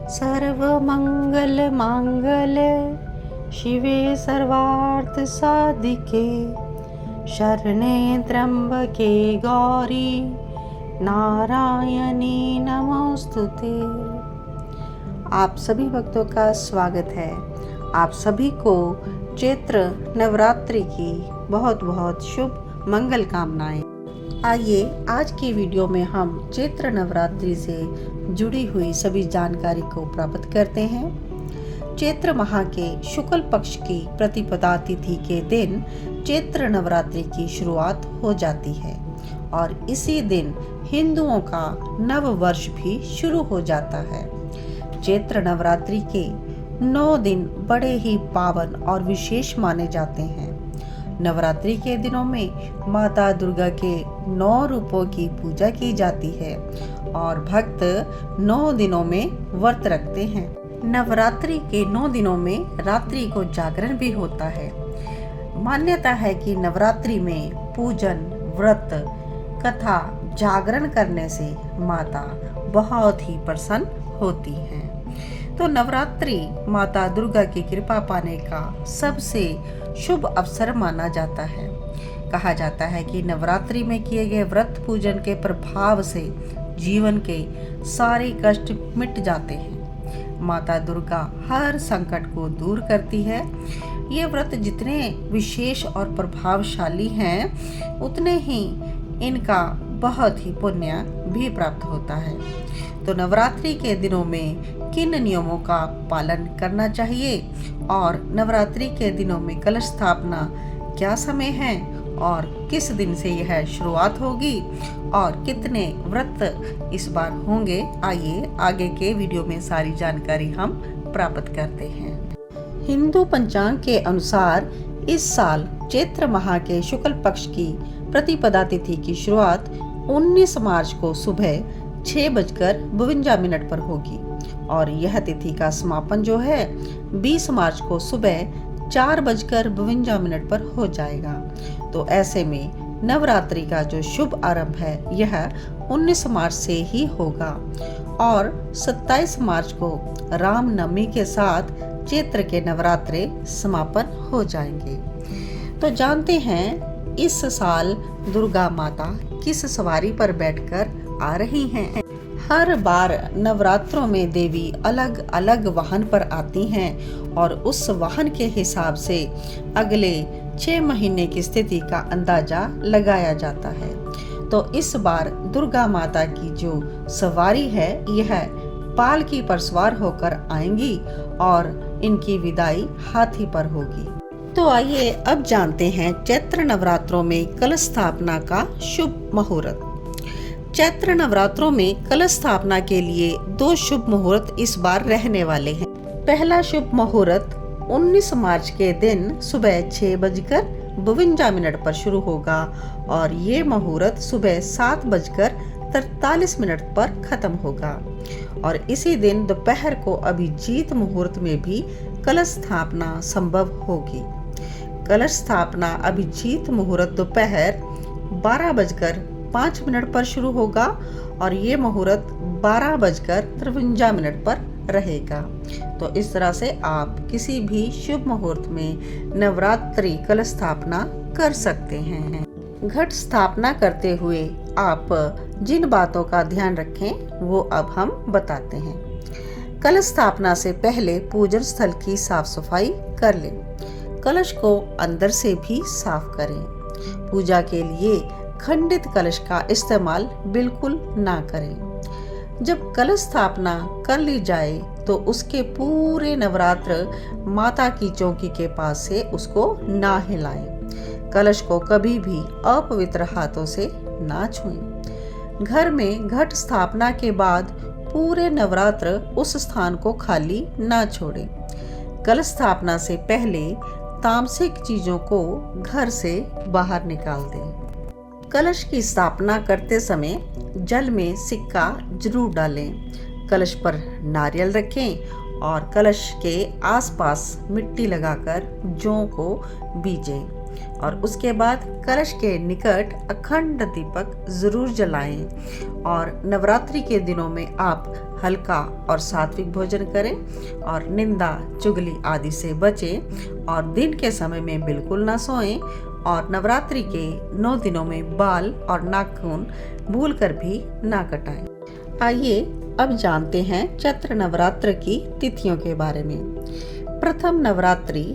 सर्वमङ्गलमाङ्गल्ये शिवे सर्वार्थसाधिके शरणे त्र्यंबके गौरी नारायणी नमोस्तुते। आप सभी भक्तों का स्वागत है। आप सभी को चैत्र नवरात्रि की बहुत बहुत शुभ मंगल कामनाएं। आइए आज की वीडियो में हम चैत्र नवरात्रि से जुड़ी हुई सभी जानकारी को प्राप्त करते हैं। चैत्र माह के शुक्ल पक्ष की प्रतिपदा तिथि के दिन चैत्र नवरात्रि की शुरुआत हो जाती है और इसी दिन हिंदुओं का नव वर्ष भी शुरू हो जाता है। चैत्र नवरात्रि के 9 दिन बड़े ही पावन और विशेष माने जाते हैं। नवरात्रि के दिनों में माता दुर्गा के 9 रूपों की पूजा की जाती है और भक्त 9 दिनों में व्रत रखते हैं। नवरात्रि के 9 दिनों में रात्रि को जागरण भी होता है। मान्यता है कि नवरात्रि में पूजन, व्रत, कथा, जागरण करने से माता बहुत ही प्रसन्न होती हैं। तो नवरात्रि माता दुर्गा की कृपा पाने का सबसे शुभ अवसर माना जाता है। कहा जाता है कि नवरात्रि में किए गए व्रत पूजन के प्रभाव से जीवन के सारे कष्ट मिट जाते हैं। माता दुर्गा हर संकट को दूर करती है। ये व्रत जितने विशेष और प्रभावशाली हैं, उतने ही इनका बहुत ही पुण्य भी प्राप्त होता है। तो नवरात्रि के दिनों में किन नियमों का पालन करना चाहिए और नवरात्रि के दिनों में कलश स्थापना क्या समय है और किस दिन से यह शुरुआत होगी और कितने व्रत इस बार होंगे, आइए आगे के वीडियो में सारी जानकारी हम प्राप्त करते हैं। हिंदू पंचांग के अनुसार इस साल चैत्र माह के शुक्ल पक्ष की प्रतिपदा तिथि की शुरुआत 19 मार्च को सुबह 6:52 पर होगी और यह तिथि का समापन जो है 20 मार्च को सुबह 4:52 पर हो जाएगा। तो ऐसे में नवरात्रि का जो शुभ आरंभ है यह 19 मार्च से ही होगा और 27 मार्च को रामनवमी के साथ चैत्र के नवरात्रे समापन हो जाएंगे। तो जानते हैं इस साल दुर्गा माता किस सवारी पर बैठकर आ रही हैं। हर बार नवरात्रों में देवी अलग अलग वाहन पर आती हैं और उस वाहन के हिसाब से अगले 6 महीने की स्थिति का अंदाजा लगाया जाता है। तो इस बार दुर्गा माता की जो सवारी है यह पालकी पर सवार होकर आएंगी और इनकी विदाई हाथी पर होगी। तो आइए अब जानते हैं चैत्र नवरात्रों में कलश स्थापना का शुभ मुहूर्त। चैत्र नवरात्रों में कलश स्थापना के लिए 2 शुभ मुहूर्त इस बार रहने वाले हैं। पहला शुभ मुहूर्त 19 मार्च के दिन सुबह 6:52 पर शुरू होगा और ये मुहूर्त सुबह 7:43 पर खत्म होगा और इसी दिन दोपहर को अभिजीत मुहूर्त में भी कलश स्थापना संभव होगी। कलश स्थापना अभिजीत मुहूर्त दोपहर 12:05 पर शुरू होगा और ये मुहूर्त 12:53 पर रहेगा। तो इस तरह से आप किसी भी शुभ मुहूर्त में नवरात्रि कलश स्थापना कर सकते हैं। घट स्थापना करते हुए आप जिन बातों का ध्यान रखें वो अब हम बताते हैं। कलश स्थापना से पहले पूजन स्थल की साफ सफाई कर लें। कलश को अंदर से भी साफ करें। पूजा के लिए खंडित कलश का इस्तेमाल बिल्कुल ना करें। जब कलश स्थापना कर ली जाए तो उसके पूरे नवरात्र माता की चौकी के पास से उसको ना हिलाएं। कलश को कभी भी अपवित्र हाथों से ना छुएं। घर में घट स्थापना के बाद पूरे नवरात्र उस स्थान को खाली ना छोड़ें। कलश स्थापना से पहले तामसिक चीजों को घर से बाहर निकाल दें। कलश की स्थापना करते समय जल में सिक्का जरूर डालें। कलश पर नारियल रखें और कलश के आसपास मिट्टी लगाकर जौ को बीजें और उसके बाद कलश के निकट अखंड दीपक जरूर जलाएं। और नवरात्रि के दिनों में आप हल्का और सात्विक भोजन करें और निंदा चुगली आदि से बचें और दिन के समय में बिल्कुल ना सोएं और नवरात्रि के 9 दिनों में बाल और नाखून भूलकर भी ना कटाएं। आइए अब जानते हैं चैत्र नवरात्र की तिथियों के बारे में। प्रथम नवरात्रि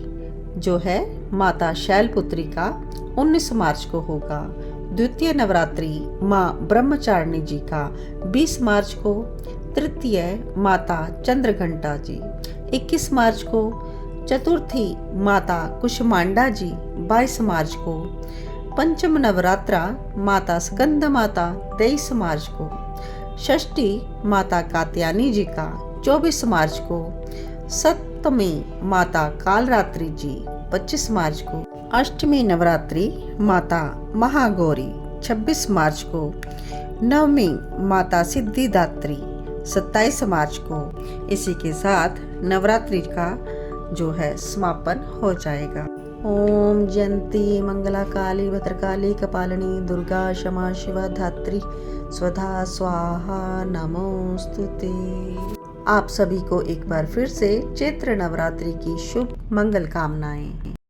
जो है माता शैलपुत्री का 19 मार्च को होगा। द्वितीय नवरात्रि माँ ब्रह्मचारिणी जी का 20 मार्च को। तृतीय माता चंद्रघंटा जी 21 मार्च को। चतुर्थी माता कुष्मांडा जी 22 मार्च को। पंचम नवरात्रा माता स्कंद माता 23 मार्च को। षष्ठी माता कात्यायनी जी का 24 मार्च को। सप्तमी माता कालरात्रि जी 25 मार्च को। अष्टमी नवरात्रि माता महागौरी 26 मार्च को। नवमी माता सिद्धिदात्री 27 मार्च को। इसी के साथ नवरात्रि का जो है समापन हो जाएगा। ओम जयंती मंगला काली भद्रकाली कपालिनी दुर्गा क्षमा शिवा धात्री स्वधा स्वाहा नमोस्तुते। आप सभी को एक बार फिर से चैत्र नवरात्रि की शुभ मंगल कामनाएं।